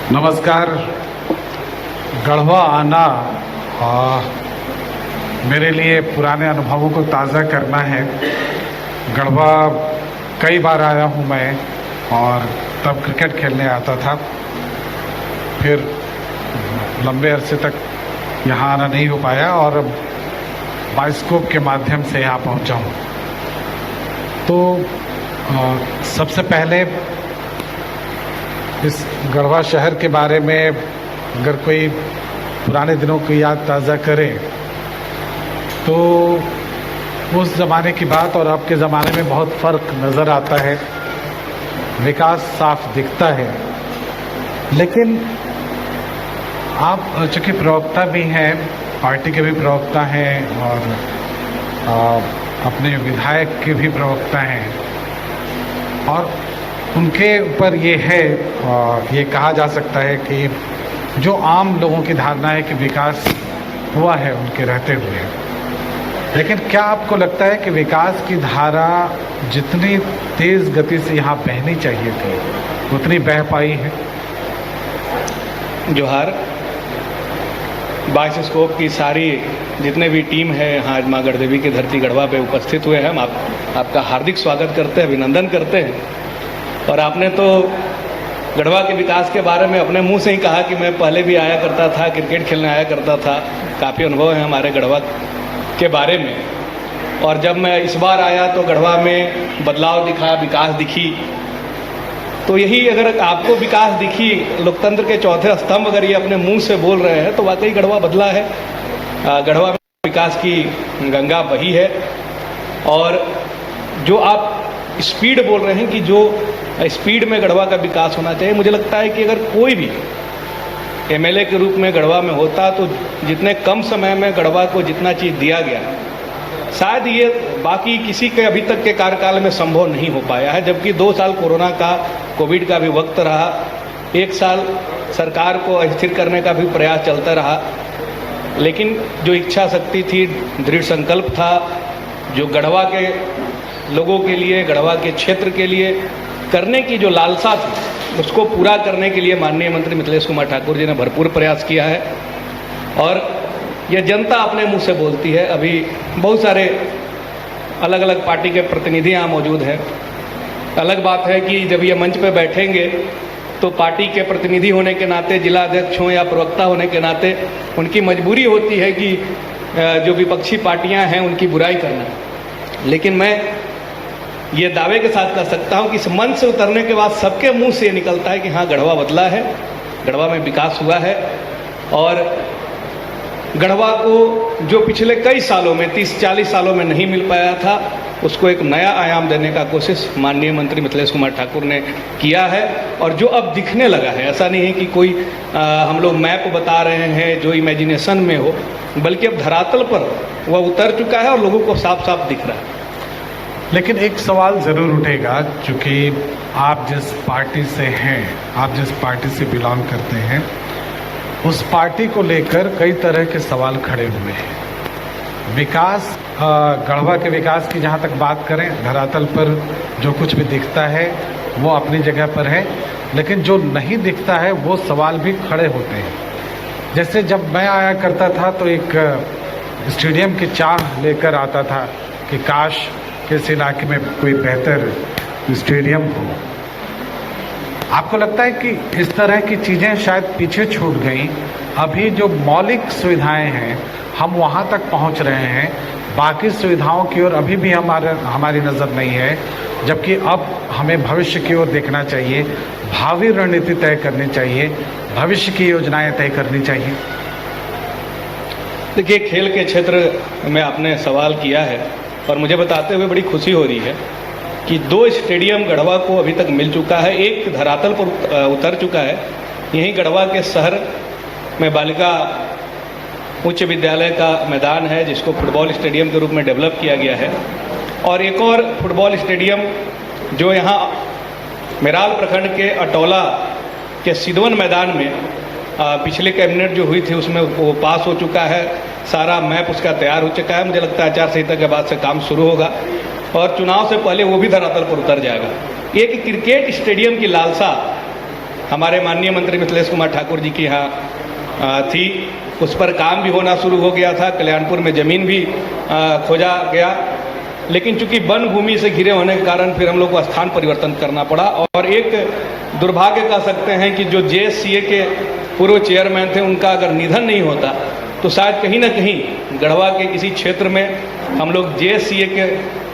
नमस्कार। गढ़वा आना मेरे लिए पुराने अनुभवों को ताज़ा करना है। गढ़वा कई बार आया हूँ मैं, और तब क्रिकेट खेलने आता था। फिर लंबे अरसे तक यहाँ आना नहीं हो पाया, और अब बाइस्कोप के माध्यम से यहाँ पहुँचा हूँ। तो सबसे पहले इस गढ़वा शहर के बारे में अगर कोई पुराने दिनों की याद ताज़ा करे तो उस ज़माने की बात और अब के ज़माने में बहुत फ़र्क नज़र आता है। विकास साफ दिखता है, लेकिन आप चूँकि प्रवक्ता भी हैं, पार्टी के भी प्रवक्ता हैं, और अपने विधायक के भी प्रवक्ता हैं, और उनके ऊपर ये है, ये कहा जा सकता है कि जो आम लोगों की धारणा है कि विकास हुआ है उनके रहते हुए, लेकिन क्या आपको लगता है कि विकास की धारा जितनी तेज़ गति से यहाँ बहनी चाहिए थी उतनी बह पाई है? जोहार। बाइस्कोप की सारी जितने भी टीम है यहाँ आज माँ गढ़देवी की धरती गढ़वा पे उपस्थित हुए हैं, हम आपका हार्दिक स्वागत करते हैं, अभिनंदन करते हैं। और आपने तो गढ़वा के विकास के बारे में अपने मुंह से ही कहा कि मैं पहले भी आया करता था, क्रिकेट खेलने आया करता था, काफ़ी अनुभव है हमारे गढ़वा के बारे में। और जब मैं इस बार आया तो गढ़वा में बदलाव दिखा, विकास दिखी। तो यही, अगर आपको विकास दिखी, लोकतंत्र के चौथे स्तंभ अगर ये अपने मुंह से बोल रहे हैं तो वाकई गढ़वा बदला है। गढ़वा में विकास की गंगा बही है। और जो आप स्पीड बोल रहे हैं कि जो स्पीड में गढ़वा का विकास होना चाहिए, मुझे लगता है कि अगर कोई भी एमएलए के रूप में गढ़वा में होता तो जितने कम समय में गढ़वा को जितना चीज़ दिया गया, शायद ये बाकी किसी के अभी तक के कार्यकाल में संभव नहीं हो पाया है। जबकि 2 साल कोरोना का, कोविड का भी वक्त रहा, 1 साल सरकार को अस्थिर करने का भी प्रयास चलता रहा, लेकिन जो इच्छा शक्ति थी, दृढ़ संकल्प था, जो गढ़वा के लोगों के लिए, गढ़वा के क्षेत्र के लिए करने की जो लालसा थी, उसको पूरा करने के लिए माननीय मंत्री मिथिलेश कुमार ठाकुर जी ने भरपूर प्रयास किया है। और यह जनता अपने मुंह से बोलती है। अभी बहुत सारे अलग अलग पार्टी के प्रतिनिधि यहाँ मौजूद हैं। अलग बात है कि जब ये मंच पे बैठेंगे तो पार्टी के प्रतिनिधि होने के नाते, जिला अध्यक्ष हों या प्रवक्ता होने के नाते, उनकी मजबूरी होती है कि जो विपक्षी पार्टियाँ हैं उनकी बुराई करना। लेकिन मैं ये दावे के साथ कह सकता हूँ कि इस मंच से उतरने के बाद सबके मुंह से निकलता है कि हाँ, गढ़वा बदला है, गढ़वा में विकास हुआ है। और गढ़वा को जो पिछले कई सालों में, 30-40 सालों में नहीं मिल पाया था, उसको एक नया आयाम देने का कोशिश माननीय मंत्री मिथिलेश कुमार ठाकुर ने किया है। और जो अब दिखने लगा है, ऐसा नहीं है कि कोई हम लोग मैप बता रहे हैं जो इमेजिनेशन में हो, बल्कि अब धरातल पर वह उतर चुका है और लोगों को साफ साफ दिख रहा है। लेकिन एक सवाल ज़रूर उठेगा, चूँकि आप जिस पार्टी से हैं, आप जिस पार्टी से बिलोंग करते हैं, उस पार्टी को लेकर कई तरह के सवाल खड़े हुए हैं। विकास, गढ़वा के विकास की जहाँ तक बात करें, धरातल पर जो कुछ भी दिखता है वो अपनी जगह पर है, लेकिन जो नहीं दिखता है वो सवाल भी खड़े होते हैं। जैसे जब मैं आया करता था तो एक स्टेडियम की चाह लेकर आता था कि काश किस इलाके में कोई बेहतर स्टेडियम हो। आपको लगता है कि इस तरह की चीज़ें शायद पीछे छूट गई? अभी जो मौलिक सुविधाएं हैं हम वहां तक पहुंच रहे हैं, बाकी सुविधाओं की ओर अभी भी हमारी नज़र नहीं है, जबकि अब हमें भविष्य की ओर देखना चाहिए, भावी रणनीति तय करनी चाहिए, भविष्य की योजनाएं तय करनी चाहिए। देखिए, खेल के क्षेत्र में आपने सवाल किया है और मुझे बताते हुए बड़ी खुशी हो रही है कि 2 स्टेडियम गढ़वा को अभी तक मिल चुका है। एक धरातल पर उतर चुका है, यहीं गढ़वा के शहर में बालिका उच्च विद्यालय का मैदान है, जिसको फुटबॉल स्टेडियम के रूप में डेवलप किया गया है। और एक और फुटबॉल स्टेडियम जो यहाँ मेराल प्रखंड के अटौला के सिदवन मैदान में पिछले कैबिनेट जो हुई थी उसमें वो पास हो चुका है, सारा मैप उसका तैयार हो चुका है। मुझे लगता है आचार संहिता के बाद से काम शुरू होगा और चुनाव से पहले वो भी धरातल पर उतर जाएगा। एक क्रिकेट स्टेडियम की लालसा हमारे माननीय मंत्री मिथिलेश कुमार ठाकुर जी की यहाँ थी। उस पर काम भी होना शुरू हो गया था, कल्याणपुर में ज़मीन भी खोजा गया, लेकिन चूंकि वन भूमि से घिरे होने के कारण फिर हम लोग को स्थान परिवर्तन करना पड़ा। और एक दुर्भाग्य कह सकते हैं कि जो JSCA के पूर्व चेयरमैन थे, उनका अगर निधन नहीं होता तो शायद कहीं ना कहीं गढ़वा के किसी क्षेत्र में हम लोग JSCA के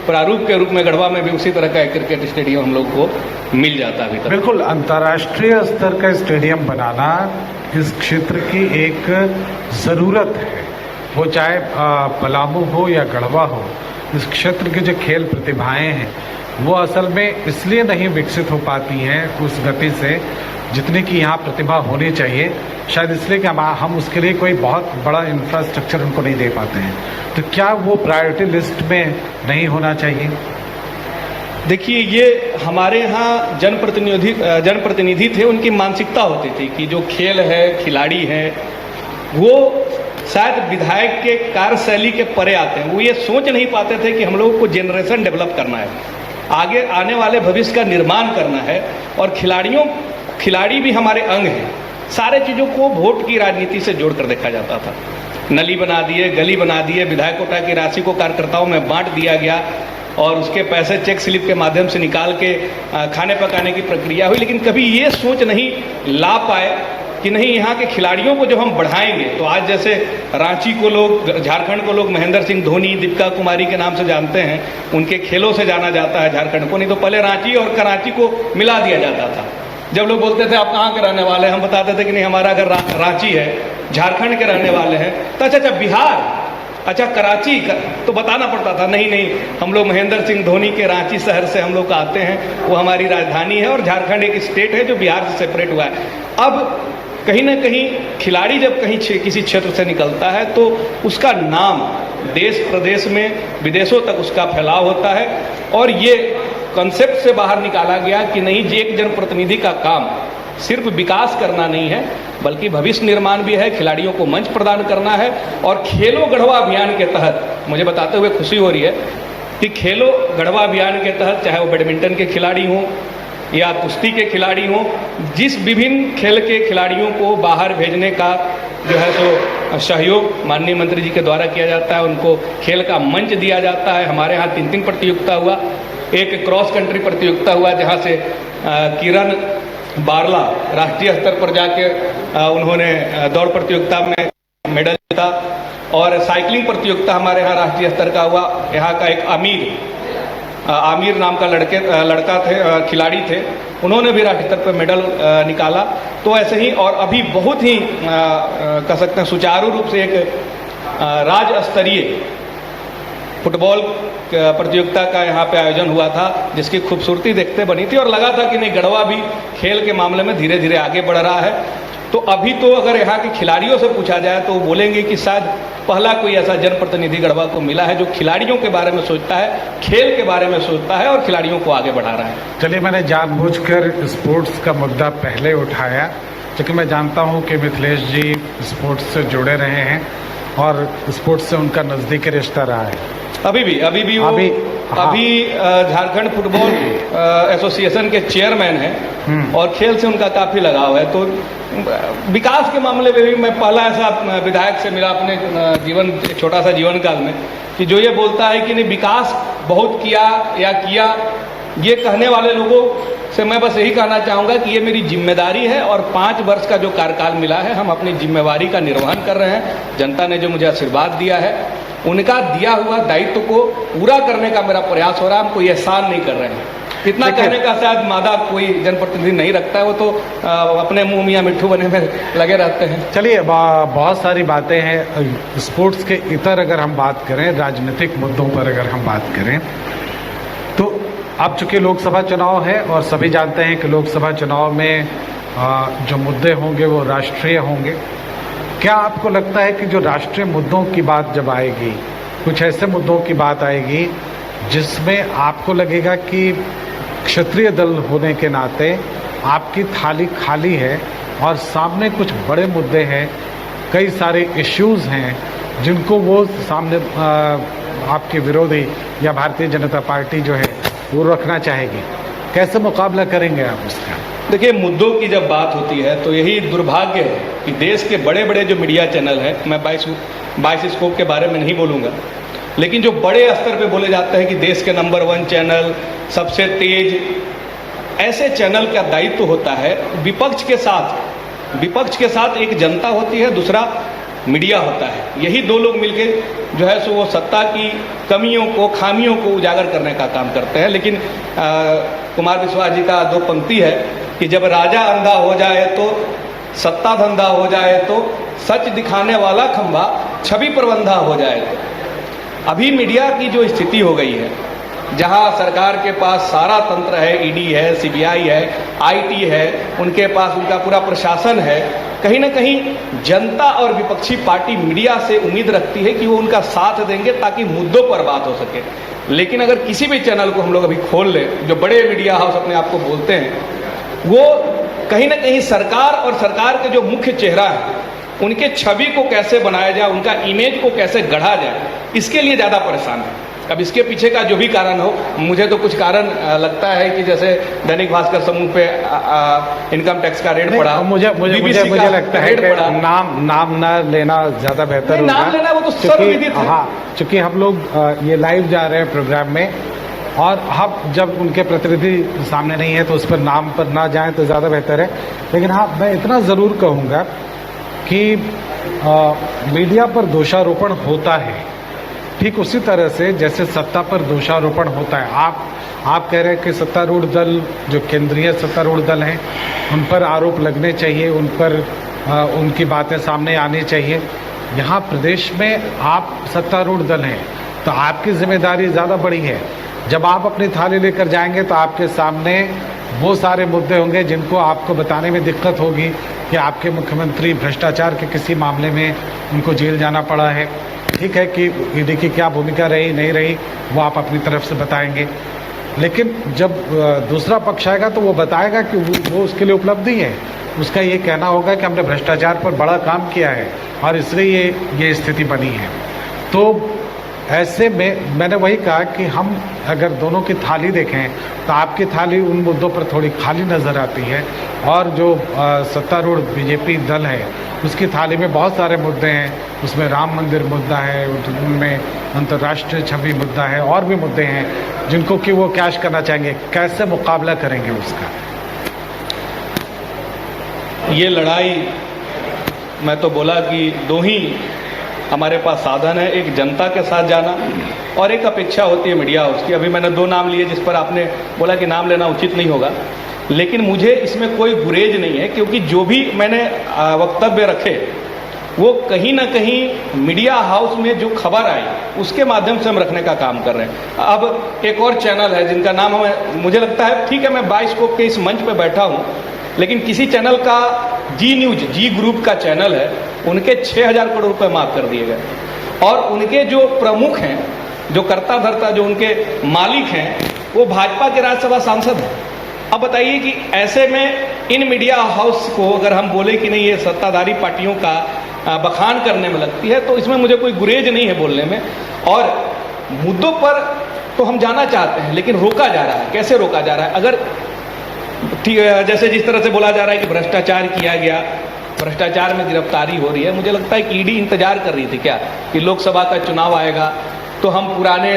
प्रारूप के रूप में गढ़वा में भी उसी तरह का एक क्रिकेट स्टेडियम हम लोग को मिल जाता अभी तक। बिल्कुल, अंतर्राष्ट्रीय स्तर का स्टेडियम बनाना इस क्षेत्र की एक ज़रूरत है, वो चाहे पलामू हो या गढ़वा हो। इस क्षेत्र की जो खेल प्रतिभाएं हैं वो असल में इसलिए नहीं विकसित हो पाती हैं उस गति से जितनी की यहाँ प्रतिभा होनी चाहिए, शायद इसलिए कि हम उसके लिए कोई बहुत बड़ा इंफ्रास्ट्रक्चर उनको नहीं दे पाते हैं। तो क्या वो प्रायोरिटी लिस्ट में नहीं होना चाहिए? देखिए, ये हमारे यहाँ जनप्रतिनिधि थे, उनकी मानसिकता होती थी कि जो खेल है, खिलाड़ी है, वो शायद विधायक के कार्यशैली के परे आते हैं। वो ये सोच नहीं पाते थे कि हम लोगों को जनरेशन डेवलप करना है, आगे आने वाले भविष्य का निर्माण करना है, और खिलाड़ी भी हमारे अंग हैं। सारे चीज़ों को वोट की राजनीति से जोड़कर देखा जाता था। नली बना दिए, गली बना दिए, विधायक कोटा की राशि को कार्यकर्ताओं में बांट दिया गया और उसके पैसे चेक स्लिप के माध्यम से निकाल के खाने पकाने की प्रक्रिया हुई। लेकिन कभी ये सोच नहीं ला पाए कि नहीं, यहाँ के खिलाड़ियों को जब हम बढ़ाएंगे तो आज जैसे रांची को लोग, झारखंड को लोग महेंद्र सिंह धोनी, दीपिका कुमारी के नाम से जानते हैं, उनके खेलों से जाना जाता है झारखंड को। नहीं तो पहले रांची और कराची को मिला दिया जाता था। जब लोग बोलते थे आप कहाँ के रहने वाले हैं, हम बताते थे कि नहीं, हमारा अगर रांची है, झारखंड के रहने वाले हैं। तो अच्छा बिहार, अच्छा कराची तो बताना पड़ता था, नहीं हम लोग महेंद्र सिंह धोनी के रांची शहर से हम लोग आते हैं, वो हमारी राजधानी है, और झारखंड एक स्टेट है जो बिहार से सेपरेट हुआ है। अब कहीं ना कहीं खिलाड़ी जब कहीं किसी क्षेत्र से निकलता है तो उसका नाम देश प्रदेश में, विदेशों तक उसका फैलाव होता है। और ये कॉन्सेप्ट से बाहर निकाला गया कि नहीं, जे एक जनप्रतिनिधि का काम सिर्फ विकास करना नहीं है, बल्कि भविष्य निर्माण भी है, खिलाड़ियों को मंच प्रदान करना है। और खेलो गढ़वा अभियान के तहत मुझे बताते हुए खुशी हो रही है कि खेलो गढ़वा अभियान के तहत, चाहे वो बैडमिंटन के खिलाड़ी हों या कुश्ती के खिलाड़ी हों, जिस विभिन्न खेल के खिलाड़ियों को बाहर भेजने का जो है तो सहयोग माननीय मंत्री जी के द्वारा किया जाता है, उनको खेल का मंच दिया जाता है। हमारे यहाँ 3 प्रतियोगिता हुआ, एक क्रॉस कंट्री प्रतियोगिता हुआ जहाँ से किरण बारला राष्ट्रीय स्तर पर जाके उन्होंने दौड़ प्रतियोगिता में मेडल जीता, और साइकिलिंग प्रतियोगिता हमारे यहाँ राष्ट्रीय स्तर का हुआ। यहाँ का एक आमिर नाम का लड़का थे, खिलाड़ी थे, उन्होंने भी राष्ट्रीय स्तर पर मेडल निकाला। तो ऐसे ही, और अभी बहुत ही कह सकते हैं सुचारू रूप से एक राज्य स्तरीय फुटबॉल प्रतियोगिता का यहाँ पे आयोजन हुआ था, जिसकी खूबसूरती देखते बनी थी, और लगा था कि नहीं, गढ़वा भी खेल के मामले में धीरे धीरे आगे बढ़ रहा है। तो अभी तो अगर यहाँ के खिलाड़ियों से पूछा जाए तो वो बोलेंगे कि शायद पहला कोई ऐसा जनप्रतिनिधि गढ़वा को मिला है जो खिलाड़ियों के बारे में सोचता है, खेल के बारे में सोचता है और खिलाड़ियों को आगे बढ़ा रहा है। चलिए, मैंने जानबूझकर स्पोर्ट्स का मुद्दा पहले उठाया क्योंकि मैं जानता हूँ कि मिथिलेश जी स्पोर्ट्स से जुड़े रहे हैं और स्पोर्ट्स से उनका नज़दीकी रिश्ता रहा है। अभी झारखंड फुटबॉल एसोसिएशन के चेयरमैन हैं और खेल से उनका काफ़ी लगाव है। तो विकास के मामले में भी मैं पहला ऐसा विधायक से मिला अपने जीवन, छोटा सा जीवन काल में, कि जो ये बोलता है कि नहीं, विकास बहुत किया, ये कहने वाले लोगों से मैं बस यही कहना चाहूँगा कि ये मेरी जिम्मेदारी है और 5 वर्ष का जो कार्यकाल मिला है, हम अपनी जिम्मेवारी का निर्वहन कर रहे हैं। जनता ने जो मुझे आशीर्वाद दिया है, उनका दिया हुआ दायित्व को पूरा करने का मेरा प्रयास हो रहा है। हम कोई एहसान नहीं कर रहे हैं। इतना कहने का शायद मादा कोई जनप्रतिनिधि नहीं रखता है, वो तो अपने मुंह मियाँ मिट्ठू बने में लगे रहते हैं। चलिए, बहुत सारी बातें हैं। स्पोर्ट्स के इतर अगर हम बात करें, राजनीतिक मुद्दों पर अगर हम बात करें, तो अब चूंकि लोकसभा चुनाव है और सभी जानते हैं कि लोकसभा चुनाव में जो मुद्दे होंगे वो राष्ट्रीय होंगे। क्या आपको लगता है कि जो राष्ट्रीय मुद्दों की बात जब आएगी, कुछ ऐसे मुद्दों की बात आएगी जिसमें आपको लगेगा कि क्षेत्रीय दल होने के नाते आपकी थाली खाली है और सामने कुछ बड़े मुद्दे हैं, कई सारे इश्यूज़ हैं जिनको वो सामने आपके विरोधी या भारतीय जनता पार्टी जो है वो रखना चाहेगी, कैसे मुकाबला करेंगे आप उसका? देखिए, मुद्दों की जब बात होती है तो यही दुर्भाग्य है कि देश के बड़े बड़े जो मीडिया चैनल हैं, मैं बाइस्कोप के बारे में नहीं बोलूँगा, लेकिन जो बड़े स्तर पे बोले जाते हैं कि देश के नंबर 1 चैनल, सबसे तेज, ऐसे चैनल का दायित्व होता है विपक्ष के साथ एक जनता होती है, दूसरा मीडिया होता है। यही दो लोग मिलके जो है सो वो सत्ता की कमियों को, खामियों को उजागर करने का काम करते हैं। लेकिन कुमार विश्वास जी का 2 पंक्ति है कि जब राजा अंधा हो जाए तो सत्ता धंधा हो जाए, तो सच दिखाने वाला खंभा छवि पर बंधा हो जाए। तो अभी मीडिया की जो स्थिति हो गई है, जहां सरकार के पास सारा तंत्र है, ईडी है, सीबीआई है, आईटी है, उनके पास उनका पूरा प्रशासन है, कहीं ना कहीं जनता और विपक्षी पार्टी मीडिया से उम्मीद रखती है कि वो उनका साथ देंगे ताकि मुद्दों पर बात हो सके। लेकिन अगर किसी भी चैनल को हम लोग अभी खोल लें, जो बड़े मीडिया हाउस अपने आप को बोलते हैं, वो कहीं ना कहीं सरकार और सरकार के जो मुख्य चेहरा है उनके छवि को कैसे बनाया जाए, उनका इमेज को कैसे गढ़ा जाए, इसके लिए ज़्यादा परेशान है। अब इसके पीछे का जो भी कारण हो, मुझे तो कुछ कारण लगता है कि जैसे दैनिक भास्कर समूह पे इनकम टैक्स का रेड पड़ा, मुझे लगता है कि नाम ना लेना ज्यादा बेहतर होगा। नाम लेना वो तो सर्वविदित है। हाँ, चूंकि हम लोग ये लाइव जा रहे हैं प्रोग्राम में, और हम जब उनके प्रतिनिधि सामने नहीं है तो उस पर नाम पर ना जाएं तो ज़्यादा बेहतर है। लेकिन हाँ, मैं इतना ज़रूर कहूँगा कि मीडिया पर दोषारोपण होता है, ठीक उसी तरह से जैसे सत्ता पर दोषारोपण होता है। आप कह रहे हैं कि सत्तारूढ़ दल, जो केंद्रीय सत्तारूढ़ दल हैं, उन पर आरोप लगने चाहिए, उन पर उनकी बातें सामने आनी चाहिए। यहाँ प्रदेश में आप सत्तारूढ़ दल हैं तो आपकी जिम्मेदारी ज़्यादा बड़ी है। जब आप अपनी थाली लेकर जाएंगे तो आपके सामने वो सारे मुद्दे होंगे जिनको आपको बताने में दिक्कत होगी कि आपके मुख्यमंत्री भ्रष्टाचार के किसी मामले में उनको जेल जाना पड़ा है। ठीक है कि ईडी की क्या भूमिका रही नहीं रही, वो आप अपनी तरफ से बताएंगे, लेकिन जब दूसरा पक्ष आएगा तो वो बताएगा कि वो उसके लिए उपलब्धि है। उसका ये कहना होगा कि हमने भ्रष्टाचार पर बड़ा काम किया है और इसलिए ये स्थिति बनी है। तो ऐसे में मैंने वही कहा कि हम अगर दोनों की थाली देखें तो आपकी थाली उन मुद्दों पर थोड़ी खाली नज़र आती है, और जो सत्तारूढ़ बीजेपी दल है उसकी थाली में बहुत सारे मुद्दे हैं। उसमें राम मंदिर मुद्दा है, उनमें अंतर्राष्ट्रीय छवि मुद्दा है, और भी मुद्दे हैं जिनको कि वो कैश करना चाहेंगे। कैसे मुकाबला करेंगे उसका? ये लड़ाई, मैं तो बोला कि दो ही हमारे पास साधन है, एक जनता के साथ जाना और एक अपेक्षा होती है मीडिया हाउस की। अभी मैंने 2 नाम लिए जिस पर आपने बोला कि नाम लेना उचित नहीं होगा, लेकिन मुझे इसमें कोई गुरेज नहीं है, क्योंकि जो भी मैंने वक्तव्य रखे वो कहीं ना कहीं मीडिया हाउस में जो खबर आई उसके माध्यम से हम रखने का काम कर रहे हैं। अब एक और चैनल है जिनका नाम मुझे लगता है, ठीक है मैं बाइस्कोप के इस मंच पे बैठा हूँ, लेकिन किसी चैनल का जी न्यूज, जी ग्रुप का चैनल है, उनके 6,000 करोड़ रुपए माफ कर दिए गए, और उनके जो प्रमुख हैं, जो कर्ता धर्ता, जो उनके मालिक हैं, वो भाजपा के राज्यसभा सांसद हैं। अब बताइए कि ऐसे में इन मीडिया हाउस को अगर हम बोले कि नहीं ये सत्ताधारी पार्टियों का बखान करने में लगती है, तो इसमें मुझे कोई गुरेज नहीं है बोलने में। और मुद्दों पर तो हम जाना चाहते हैं, लेकिन रोका जा रहा है। कैसे रोका जा रहा है? अगर ठीक है, जैसे जिस तरह से बोला जा रहा है कि भ्रष्टाचार किया गया, भ्रष्टाचार में गिरफ्तारी हो रही है, मुझे लगता है कि ईडी इंतजार कर रही थी क्या कि लोकसभा का चुनाव आएगा तो हम पुराने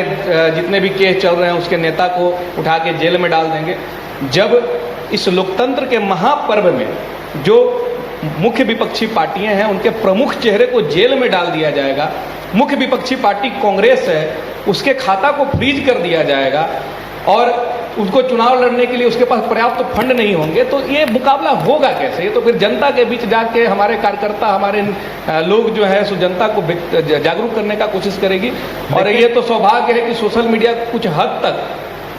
जितने भी केस चल रहे हैं उसके नेता को उठा के जेल में डाल देंगे। जब इस लोकतंत्र के महापर्व में जो मुख्य विपक्षी पार्टियां हैं उनके प्रमुख चेहरे को जेल में डाल दिया जाएगा, मुख्य विपक्षी पार्टी कांग्रेस है उसके खाता को फ्रीज कर दिया जाएगा, और उनको चुनाव लड़ने के लिए उसके पास पर्याप्त फंड नहीं होंगे, तो ये मुकाबला होगा कैसे? ये तो फिर जनता के बीच जाके हमारे कार्यकर्ता, हमारे लोग जो है सो जनता को जागरूक करने का कोशिश करेगी। और ये तो सौभाग्य है कि सोशल मीडिया कुछ हद तक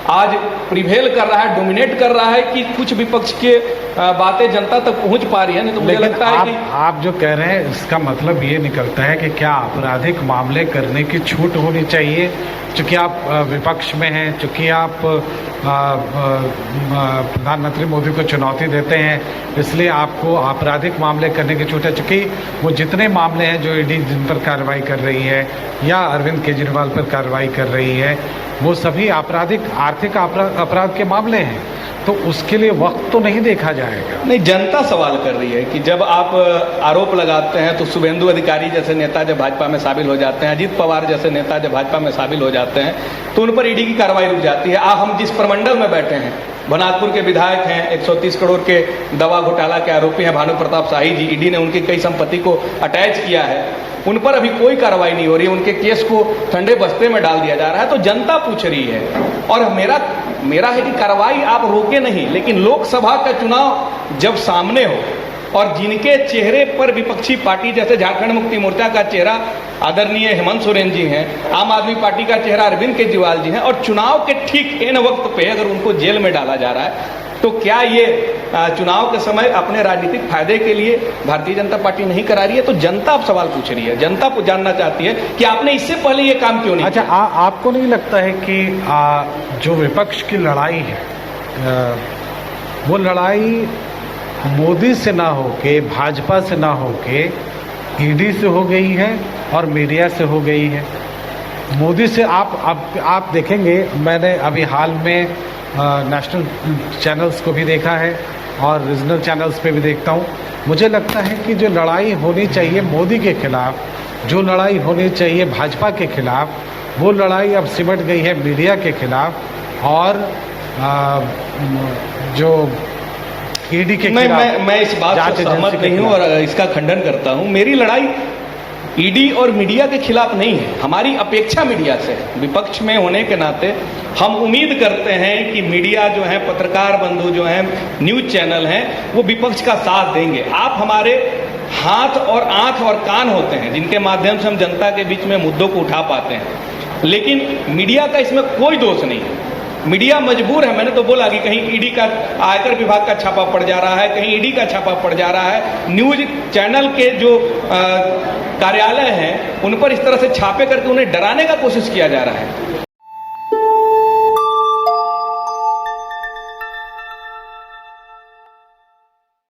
आज प्रिवेल कर रहा है, डोमिनेट कर रहा है कि कुछ विपक्ष के बातें जनता तक पहुंच पा रही है। नहीं तो मुझे लगता है कि आप जो कह रहे हैं इसका मतलब ये निकलता है कि क्या आपराधिक मामले करने की छूट होनी चाहिए? चूँकि आप विपक्ष में हैं, चूँकि आप प्रधानमंत्री मोदी को चुनौती देते हैं, इसलिए आपको आपराधिक मामले करने की छूट है। चूँकि वो जितने मामले हैं जो ईडी जिन पर कार्रवाई कर रही है या अरविंद केजरीवाल पर कार्रवाई कर रही है वो सभी आपराधिक आर्थिक अपराध के मामले हैं, तो उसके लिए वक्त तो नहीं देखा जाएगा। नहीं, जनता सवाल कर रही है कि जब आप आरोप लगाते हैं तो शुभेंदु अधिकारी जैसे नेता जब भाजपा में शामिल हो जाते हैं, अजीत पवार जैसे नेता जब भाजपा में शामिल हो जाते हैं, तो उन पर ईडी की कार्रवाई रुक जाती है। हम जिस प्रमंडल में बैठे हैं, भनाजपुर के विधायक हैं, 130 करोड़ के दवा घोटाला के आरोपी हैं भानु प्रताप शाही जी, ईडी ने उनकी कई संपत्ति को अटैच किया है, उन पर अभी कोई कार्रवाई नहीं हो रही है, उनके केस को ठंडे बस्ते में डाल दिया जा रहा है। तो जनता पूछ रही है, और मेरा है कि कार्रवाई आप रोके नहीं, लेकिन लोकसभा का चुनाव जब सामने हो और जिनके चेहरे पर विपक्षी पार्टी जैसे झारखंड मुक्ति मोर्चा का चेहरा आदरणीय हेमंत सोरेन जी हैं, आम आदमी पार्टी का चेहरा अरविंद केजरीवाल जी हैं, और चुनाव के ठीक एन वक्त पे अगर उनको जेल में डाला जा रहा है, तो क्या ये चुनाव के समय अपने राजनीतिक फायदे के लिए भारतीय जनता पार्टी नहीं करा रही है? तो जनता अब सवाल पूछ रही है, जनता को जानना चाहती है कि आपने इससे पहले ये काम क्यों नहीं अच्छा, किया? आपको नहीं लगता है कि जो विपक्ष की लड़ाई है, वो लड़ाई मोदी से ना होके, भाजपा से ना होके ईडी से हो गई है और मीडिया से हो गई है? मोदी से आप देखेंगे, मैंने अभी हाल में नेशनल चैनल्स को भी देखा है और रीजनल चैनल्स पे भी देखता हूँ। मुझे लगता है कि जो लड़ाई होनी चाहिए मोदी के खिलाफ, जो लड़ाई होनी चाहिए भाजपा के खिलाफ, वो लड़ाई अब सिमट गई है मीडिया के खिलाफ और जो ईडी के खिलाफ। मैं इस बात से सहमत नहीं हूँ और इसका खंडन करता हूँ। मेरी लड़ाई ईडी और मीडिया के खिलाफ नहीं है, हमारी अपेक्षा मीडिया से है। विपक्ष में होने के नाते हम उम्मीद करते हैं कि मीडिया जो है, पत्रकार बंधु जो हैं, न्यूज चैनल हैं, वो विपक्ष का साथ देंगे। आप हमारे हाथ और आंख और कान होते हैं, जिनके माध्यम से हम जनता के बीच में मुद्दों को उठा पाते हैं। लेकिन मीडिया का इसमें कोई दोष नहीं है। मीडिया मजबूर है। मैंने तो बोला कि कहीं ईडी का, आयकर विभाग का छापा पड़ जा रहा है, कहीं ईडी का छापा पड़ जा रहा है, न्यूज चैनल के जो कार्यालय हैं उन पर इस तरह से छापे करके उन्हें डराने का कोशिश किया जा रहा है।